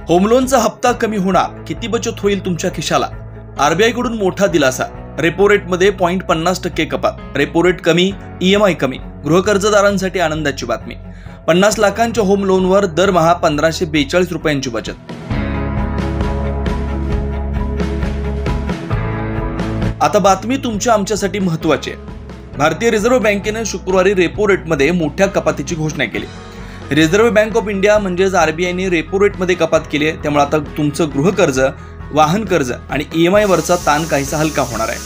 Home लोनचा हप्ता कमी होणार, किती बचत होईल तुमच्या खिशाला? आरबीआय कडून मोठा दिलासा, रेपो रेट मध्ये 0.50% कपात, रेपो रेट कमी, ईएमआय कमी, गृहकर्जदारांसाठी आनंदाची बातमी. 50 लाखांच्या होम लोनवर दरमहा 1542 रुपयांची बचत. आता बातमी तुमच्या आमच्यासाठी महत्त्वाची आहे. भारतीय रिझर्व्ह बँकेने शुक्रवारी रेपो रेटमध्ये मोठ्या कपातीची घोषणा केली. रिझर्व्ह बँक ऑफ इंडिया म्हणजेच आरबीआयने रेपो रेटमध्ये कपात केली आहे. त्यामुळे आता तुमचं गृहकर्ज, वाहन कर्ज आणि ईएमआय वरचा ताण काहीसा हलका होणार आहे.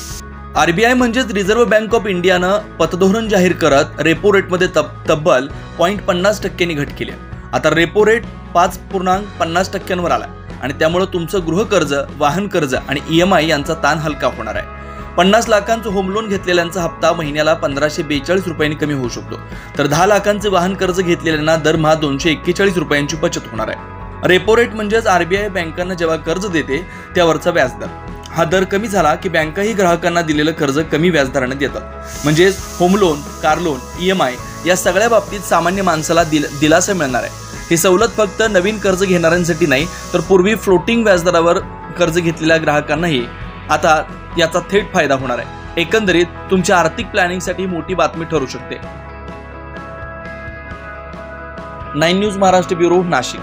आरबीआय म्हणजेच रिझर्व्ह बँक ऑफ इंडियानं पतधोरण जाहीर करत रेपो रेटमध्ये तब्बल 0.50% घट केली. आता रेपो रेट 5.50% आला आणि त्यामुळे तुमचं गृहकर्ज, वाहन कर्ज आणि ईएमआय यांचा ताण हलका होणार आहे. 50 लाखांचं होम लोन घेतलेल्यांचा हप्ता महिन्याला 1542 रुपयांनी कमी होऊ शकतो, तर 10 लाखांचे वाहन कर्ज घेतलेल्यांना दरमहा 241 रुपयांची बचत होणार आहे. रेपो रेट म्हणजेच आरबीआय बँकांना जेव्हा कर्ज देते त्यावरचा व्याजदर. हा दर कमी झाला की बँकाही ग्राहकांना दिलेलं कर्ज कमी व्याजदराने देतात. म्हणजेच home loan, car loan, EMI या सगळ्या बाबतीत सामान्य माणसाला दिलासा मिळणार आहे. ही सवलत फक्त नवीन कर्ज घेणाऱ्यांसाठी नाही, तर पूर्वी फ्लोटिंग व्याजदरावर कर्ज घेतलेल्या ग्राहकांनाही आता याचा थेट फायदा होणार आहे. एकंदरीत तुमच्या आर्थिक प्लॅनिंगसाठी मोठी बातमी ठरू शकते. 9 न्यूज महाराष्ट्र ब्युरो, नाशिक.